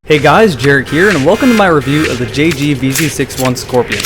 Hey guys, Jarek here, and welcome to my review of the VZ61 Skorpion.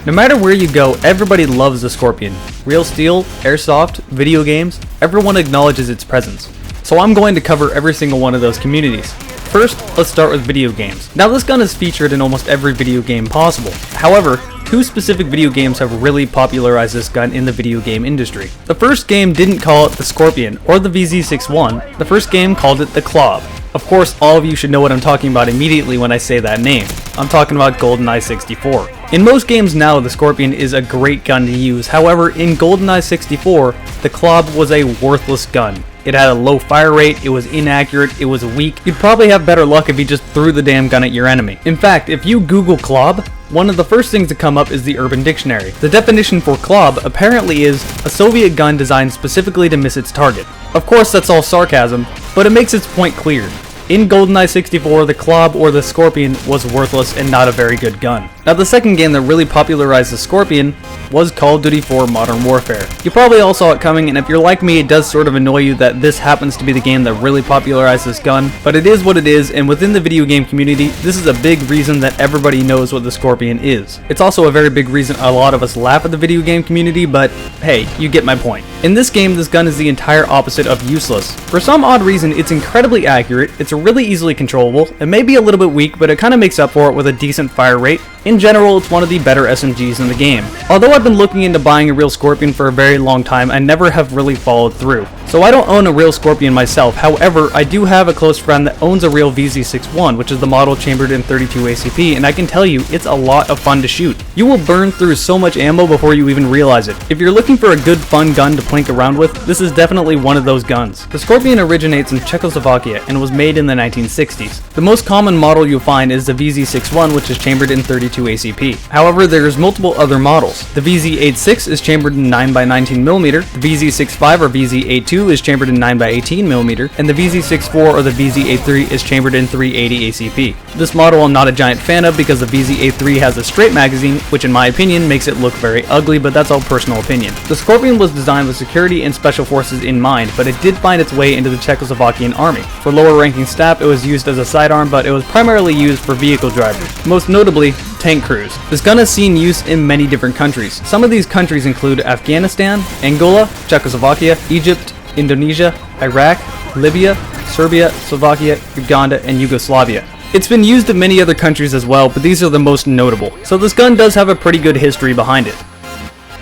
No matter where you go, everybody loves the Skorpion. Real steel, airsoft, video games, everyone acknowledges its presence. So I'm going to cover every single one of those communities. First, let's start with video games. Now this gun is featured in almost every video game possible. However, two specific video games have really popularized this gun in the video game industry. The first game didn't call it the Skorpion or the VZ61, the first game called it the Klob. Of course, all of you should know what I'm talking about immediately when I say that name. I'm talking about GoldenEye 64. In most games now, the Skorpion is a great gun to use. However, in GoldenEye 64, the Klob was a worthless gun. It had a low fire rate, it was inaccurate, it was weak. You'd probably have better luck if you just threw the damn gun at your enemy. In fact, if you Google Klob, one of the first things to come up is the Urban Dictionary. The definition for Klob apparently is a Soviet gun designed specifically to miss its target. Of course, that's all sarcasm, but it makes its point clear. In GoldenEye 64, the Klob or the Skorpion was worthless and not a very good gun. Now the second game that really popularized the Skorpion was Call of Duty 4 Modern Warfare. You probably all saw it coming, and if you're like me, it does sort of annoy you that this happens to be the game that really popularized this gun, but it is what it is, and within the video game community, this is a big reason that everybody knows what the Skorpion is. It's also a very big reason a lot of us laugh at the video game community, but hey, you get my point. In this game, this gun is the entire opposite of useless. For some odd reason, it's incredibly accurate, it's really easily controllable, it may be a little bit weak, but it kind of makes up for it with a decent fire rate. In general, it's one of the better SMGs in the game. Although I've been looking into buying a real Skorpion for a very long time, I never have really followed through. So I don't own a real Skorpion myself, however, I do have a close friend that owns a real VZ61, which is the model chambered in 32 ACP, and I can tell you, it's a lot of fun to shoot. You will burn through so much ammo before you even realize it. If you're looking for a good fun gun to plink around with, this is definitely one of those guns. The Skorpion originates in Czechoslovakia and was made in the 1960s. The most common model you'll find is the VZ61, which is chambered in 32 ACP. However, there's multiple other models. The VZ86 is chambered in 9x19mm, the VZ65 or VZ82 is chambered in 9x18mm, and the VZ64 or the VZ83 is chambered in 380 ACP. This model I'm not a giant fan of because the VZ83 has a straight magazine, which in my opinion makes it look very ugly, but that's all personal opinion. The Skorpion was designed with security and special forces in mind, but it did find its way into the Czechoslovakian army. For lower ranking staff, it was used as a sidearm, but it was primarily used for vehicle drivers, most notably tank crews. This gun has seen use in many different countries. Some of these countries include Afghanistan, Angola, Czechoslovakia, Egypt, Indonesia, Iraq, Libya, Serbia, Slovakia, Uganda, and Yugoslavia. It's been used in many other countries as well, but these are the most notable. So this gun does have a pretty good history behind it.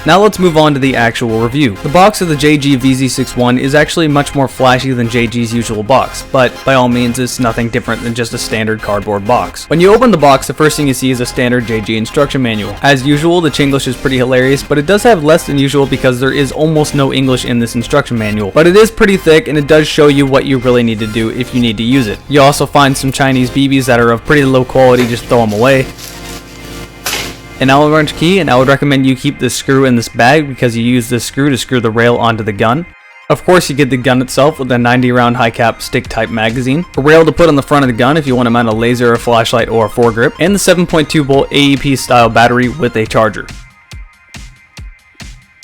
Now let's move on to the actual review. The box of the VZ61 is actually much more flashy than JG's usual box, but by all means it's nothing different than just a standard cardboard box. When you open the box, the first thing you see is a standard JG instruction manual. As usual, the Chinglish is pretty hilarious, but it does have less than usual because there is almost no English in this instruction manual. But it is pretty thick and it does show you what you really need to do if you need to use it. You also find some Chinese BBs that are of pretty low quality, just throw them away. An Allen wrench key, and I would recommend you keep this screw in this bag because you use this screw to screw the rail onto the gun. Of course, you get the gun itself with a 90 round high cap stick type magazine, a rail to put on the front of the gun if you want to mount a laser, a flashlight, or a foregrip, and the 7.2 volt AEP style battery with a charger.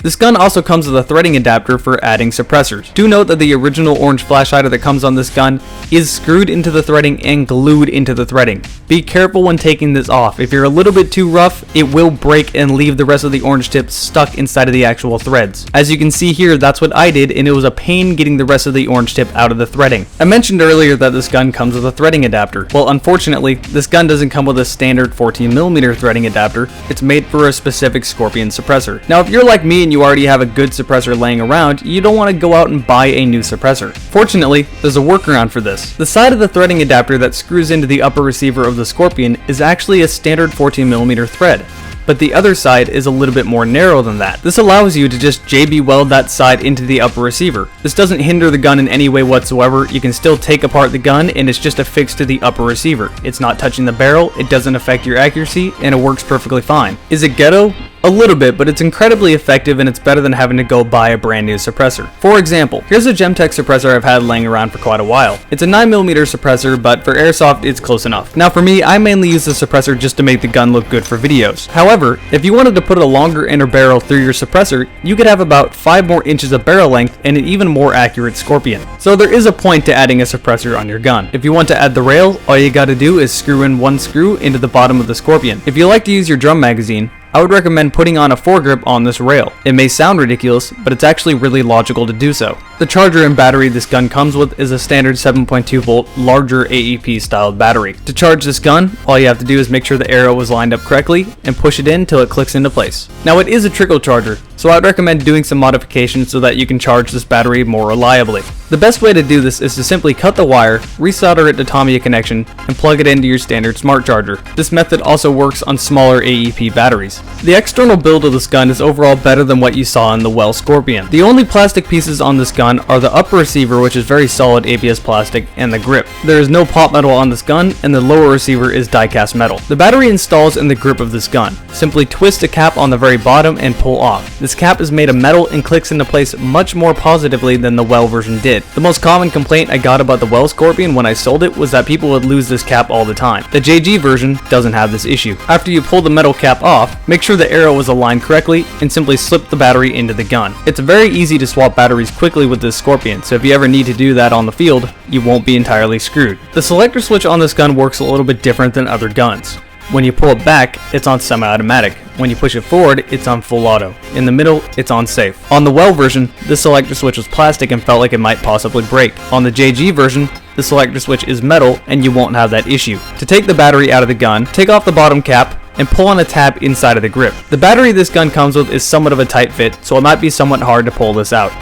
This gun also comes with a threading adapter for adding suppressors. Do note that the original orange flash hider that comes on this gun is screwed into the threading and glued into the threading. Be careful when taking this off. If you're a little bit too rough, it will break and leave the rest of the orange tip stuck inside of the actual threads. As you can see here, that's what I did, and it was a pain getting the rest of the orange tip out of the threading. I mentioned earlier that this gun comes with a threading adapter. Well, unfortunately, this gun doesn't come with a standard 14mm threading adapter. It's made for a specific Skorpion suppressor. Now, if you're like me and you already have a good suppressor laying around, you don't want to go out and buy a new suppressor. Fortunately, there's a workaround for this. The side of the threading adapter that screws into the upper receiver of the Skorpion is actually a standard 14mm thread, but the other side is a little bit more narrow than that. This allows you to just JB weld that side into the upper receiver. This doesn't hinder the gun in any way whatsoever. You can still take apart the gun and it's just affixed to the upper receiver. It's not touching the barrel, it doesn't affect your accuracy, and it works perfectly fine. Is it ghetto? A little bit, but it's incredibly effective and it's better than having to go buy a brand new suppressor. For example, here's a Gemtech suppressor I've had laying around for quite a while. It's a 9mm suppressor, but for airsoft it's close enough. Now for me, I mainly use the suppressor just to make the gun look good for videos. However, if you wanted to put a longer inner barrel through your suppressor, you could have about 5 more inches of barrel length and an even more accurate Skorpion. So there is a point to adding a suppressor on your gun. If you want to add the rail, all you gotta do is screw in one screw into the bottom of the Skorpion. If you like to use your drum magazine, I would recommend putting on a foregrip on this rail. It may sound ridiculous, but it's actually really logical to do so. The charger and battery this gun comes with is a standard 7.2 volt larger AEP styled battery. To charge this gun, all you have to do is make sure the arrow is lined up correctly and push it in till it clicks into place. Now it is a trickle charger, so I'd recommend doing some modifications so that you can charge this battery more reliably. The best way to do this is to simply cut the wire, resolder it to Tamiya connection, and plug it into your standard smart charger. This method also works on smaller AEP batteries. The external build of this gun is overall better than what you saw in the Well Skorpion. The only plastic pieces on this gun are the upper receiver, which is very solid ABS plastic, and the grip. There is no pot metal on this gun, and the lower receiver is die-cast metal. The battery installs in the grip of this gun. Simply twist a cap on the very bottom and pull off. This cap is made of metal and clicks into place much more positively than the Well version did. The most common complaint I got about the Well Skorpion when I sold it was that people would lose this cap all the time. The JG version doesn't have this issue. After you pull the metal cap off, make sure the arrow is aligned correctly and simply slip the battery into the gun. It's very easy to swap batteries quickly with this Skorpion, so if you ever need to do that on the field, you won't be entirely screwed. The selector switch on this gun works a little bit different than other guns. When you pull it back, it's on semi-automatic. When you push it forward, it's on full auto. In the middle, it's on safe. On the Well version, this selector switch was plastic and felt like it might possibly break. On the JG version, the selector switch is metal and you won't have that issue. To take the battery out of the gun, take off the bottom cap and pull on a tab inside of the grip. The battery this gun comes with is somewhat of a tight fit, so it might be somewhat hard to pull this out.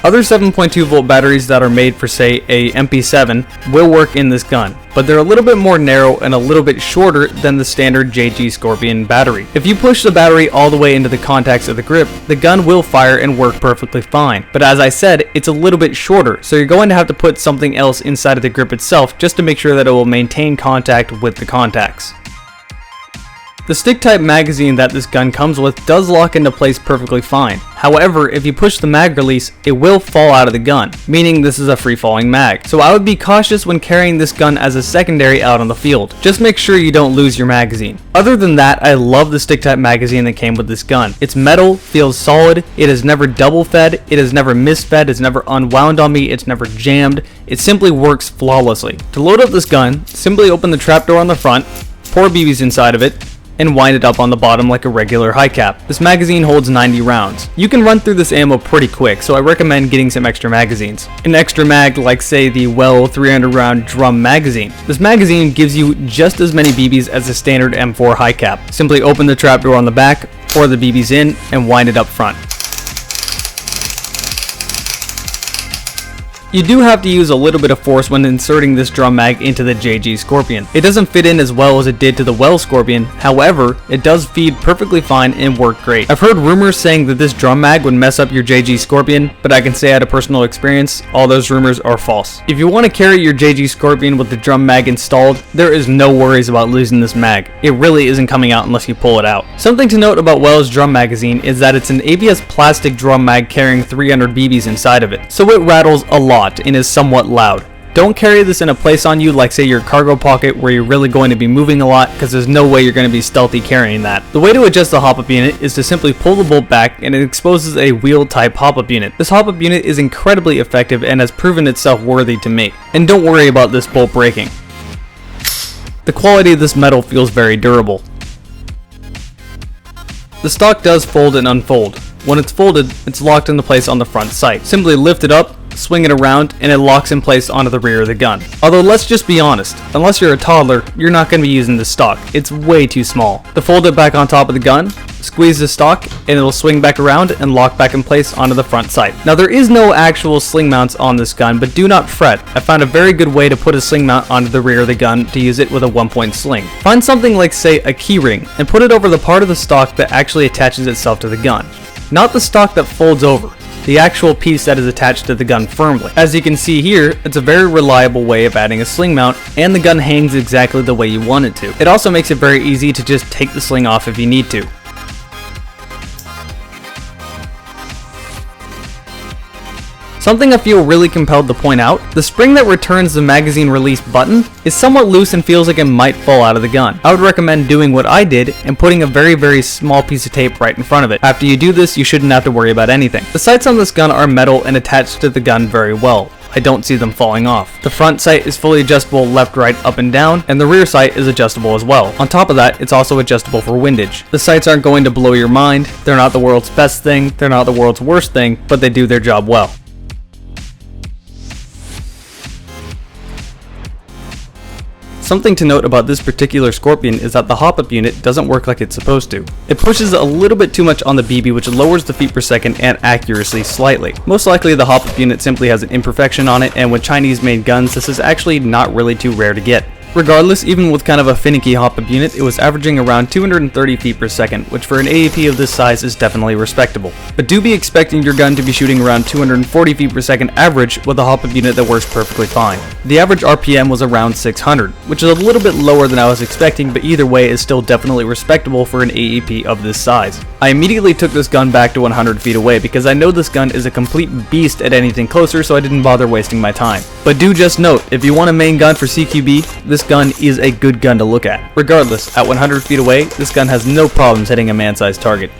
Other 7.2 volt batteries that are made for, say, a MP7 will work in this gun, but they're a little bit more narrow and a little bit shorter than the standard JG Skorpion battery. If you push the battery all the way into the contacts of the grip, the gun will fire and work perfectly fine. But as I said, it's a little bit shorter, so you're going to have to put something else inside of the grip itself just to make sure that it will maintain contact with the contacts. The stick type magazine that this gun comes with does lock into place perfectly fine. However, if you push the mag release, it will fall out of the gun, meaning this is a free falling mag. So I would be cautious when carrying this gun as a secondary out on the field. Just make sure you don't lose your magazine. Other than that, I love the stick type magazine that came with this gun. It's metal, feels solid, it is never double fed, it is never misfed, it's never unwound on me, it's never jammed, it simply works flawlessly. To load up this gun, simply open the trapdoor on the front, pour BBs inside of it, and wind it up on the bottom like a regular high cap. This magazine holds 90 rounds. You can run through this ammo pretty quick, so I recommend getting some extra magazines. An extra mag like, say, the Well 300 round drum magazine. This magazine gives you just as many BBs as the standard M4 high cap. Simply open the trapdoor on the back, pour the BBs in, and wind it up front. You do have to use a little bit of force when inserting this drum mag into the JG Skorpion. It doesn't fit in as well as it did to the Well Skorpion, however, it does feed perfectly fine and work great. I've heard rumors saying that this drum mag would mess up your JG Skorpion, but I can say out of personal experience, all those rumors are false. If you want to carry your JG Skorpion with the drum mag installed, there is no worries about losing this mag. It really isn't coming out unless you pull it out. Something to note about Well's drum magazine is that it's an ABS plastic drum mag carrying 300 BBs inside of it, so it rattles a lot and is somewhat loud. Don't carry this in a place on you like, say, your cargo pocket where you're really going to be moving a lot, because there's no way you're going to be stealthy carrying that. The way to adjust the hop-up unit is to simply pull the bolt back and it exposes a wheel type hop-up unit. This hop-up unit is incredibly effective and has proven itself worthy to me. And don't worry about this bolt breaking. The quality of this metal feels very durable. The stock does fold and unfold. When it's folded, it's locked into place on the front sight. Simply lift it up, swing it around, and it locks in place onto the rear of the gun. Although let's just be honest, unless you're a toddler, you're not going to be using this stock. It's way too small. To fold it back on top of the gun, squeeze the stock, and it'll swing back around and lock back in place onto the front sight. Now there is no actual sling mounts on this gun, but do not fret. I found a very good way to put a sling mount onto the rear of the gun to use it with a 1-point sling. Find something like, say, a key ring, and put it over the part of the stock that actually attaches itself to the gun. Not the stock that folds over. the actual piece that is attached to the gun firmly. As you can see here, it's a very reliable way of adding a sling mount, and the gun hangs exactly the way you want it to. It also makes it very easy to just take the sling off if you need to. Something I feel really compelled to point out, the spring that returns the magazine release button is somewhat loose and feels like it might fall out of the gun. I would recommend doing what I did and putting a very small piece of tape right in front of it. After you do this, you shouldn't have to worry about anything. The sights on this gun are metal and attached to the gun very well. I don't see them falling off. The front sight is fully adjustable left, right, up, and down, and the rear sight is adjustable as well. On top of that, it's also adjustable for windage. The sights aren't going to blow your mind, they're not the world's best thing, they're not the world's worst thing, but they do their job well. Something to note about this particular Skorpion is that the hop-up unit doesn't work like it's supposed to. It pushes a little bit too much on the BB, which lowers the feet per second and accuracy slightly. Most likely the hop-up unit simply has an imperfection on it, and with Chinese-made guns, this is actually not really too rare to get. Regardless, even with kind of a finicky hop-up unit, it was averaging around 230 feet per second, which for an AAP of this size is definitely respectable. But do be expecting your gun to be shooting around 240 feet per second average with a hop-up unit that works perfectly fine. The average RPM was around 600, which is a little bit lower than I was expecting, but either way is still definitely respectable for an AAP of this size. I immediately took this gun back to 100 feet away because I know this gun is a complete beast at anything closer, so I didn't bother wasting my time. But do just note, if you want a main gun for CQB, this gun is a good gun to look at. Regardless, at 100 feet away, this gun has no problems hitting a man-sized target.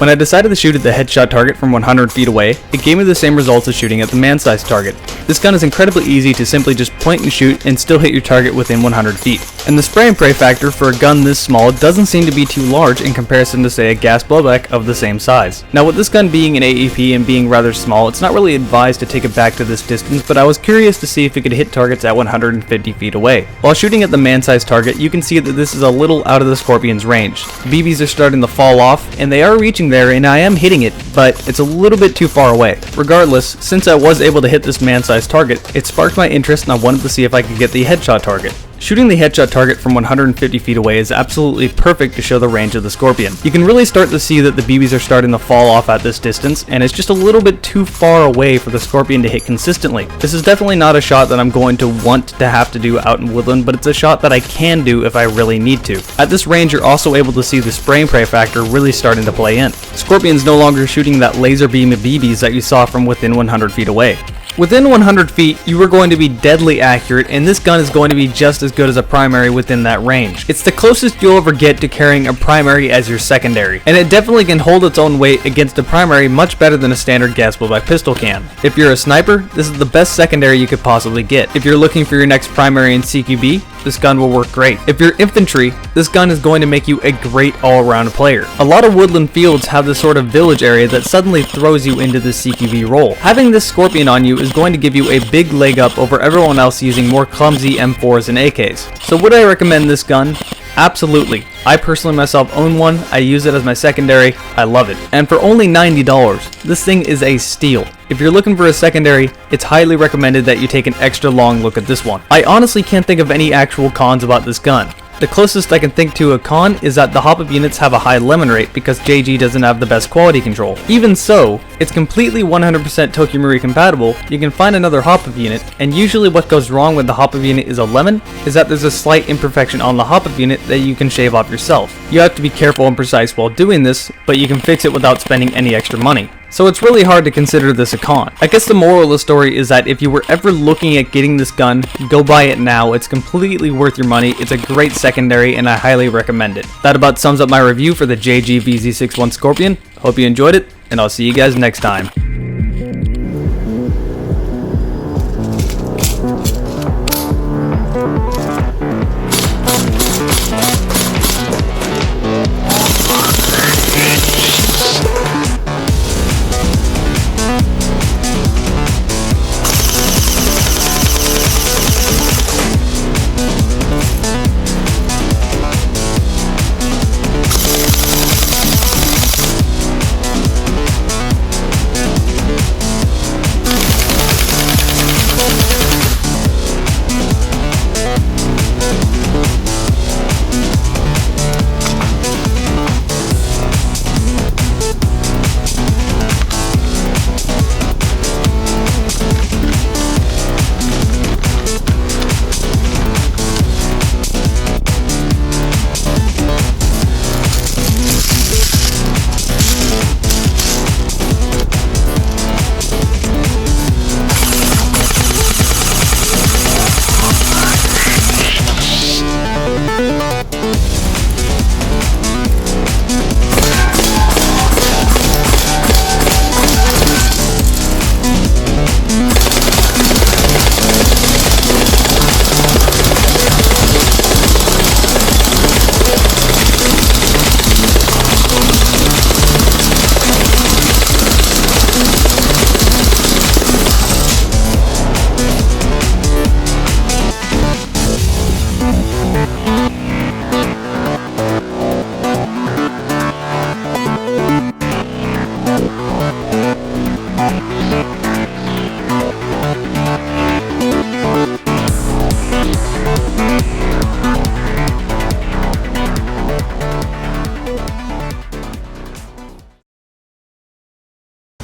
When I decided to shoot at the headshot target from 100 feet away, it gave me the same results as shooting at the man-sized target. This gun is incredibly easy to simply just point and shoot and still hit your target within 100 feet. And the spray and pray factor for a gun this small doesn't seem to be too large in comparison to say a gas blowback of the same size. Now with this gun being an AEP and being rather small, it's not really advised to take it back to this distance, but I was curious to see if it could hit targets at 150 feet away. While shooting at the man-sized target, you can see that this is a little out of the Skorpion's range. The BBs are starting to fall off, and they are reaching there, and I am hitting it, but it's a little bit too far away. Regardless, since I was able to hit this man-sized target, it sparked my interest and I wanted to see if I could get the headshot target. Shooting the headshot target from 150 feet away is absolutely perfect to show the range of the Skorpion. You can really start to see that the BBs are starting to fall off at this distance, and it's just a little bit too far away for the Skorpion to hit consistently. This is definitely not a shot that I'm going to want to have to do out in woodland, but it's a shot that I can do if I really need to. At this range, you're also able to see the spray and pray factor really starting to play in. Skorpion's no longer shooting that laser beam of BBs that you saw from within 100 feet away. Within 100 feet, you are going to be deadly accurate, and this gun is going to be just as good as a primary within that range. It's the closest you'll ever get to carrying a primary as your secondary, and it definitely can hold its own weight against a primary much better than a standard gas blowback pistol can. If you're a sniper, this is the best secondary you could possibly get. If you're looking for your next primary in CQB, this gun will work great. If you're infantry, this gun is going to make you a great all-around player. A lot of woodland fields have this sort of village area that suddenly throws you into the CQB role. Having this Skorpion on you is going to give you a big leg up over everyone else using more clumsy M4s and AKs. So would I recommend this gun? Absolutely. I personally myself own one, I use it as my secondary, I love it. And for only $90, this thing is a steal. If you're looking for a secondary, it's highly recommended that you take an extra long look at this one. I honestly can't think of any actual cons about this gun. The closest I can think to a con is that the hop-up units have a high lemon rate because JG doesn't have the best quality control. Even so, it's completely 100% Tokimori compatible. You can find another hop-up unit, and usually what goes wrong with the hop-up unit is a lemon, is that there's a slight imperfection on the hop-up unit that you can shave off yourself. You have to be careful and precise while doing this, but you can fix it without spending any extra money. So it's really hard to consider this a con. I guess the moral of the story is that if you were ever looking at getting this gun, go buy it now. It's completely worth your money. It's a great secondary and I highly recommend it. That about sums up my review for the JG VZ61 Skorpion. Hope you enjoyed it, and I'll see you guys next time.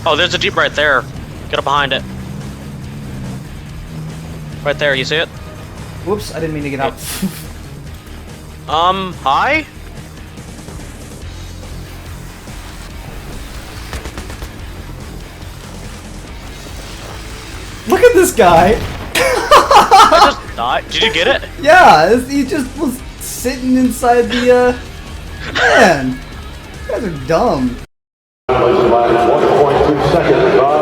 Oh, there's a Jeep right there. Get up behind it. Right there, you see it? Whoops, I didn't mean to get out. Hi? Look at this guy! I just died. Did you get it? Yeah, he just was sitting inside the, Man, you guys are dumb. 1.2 seconds.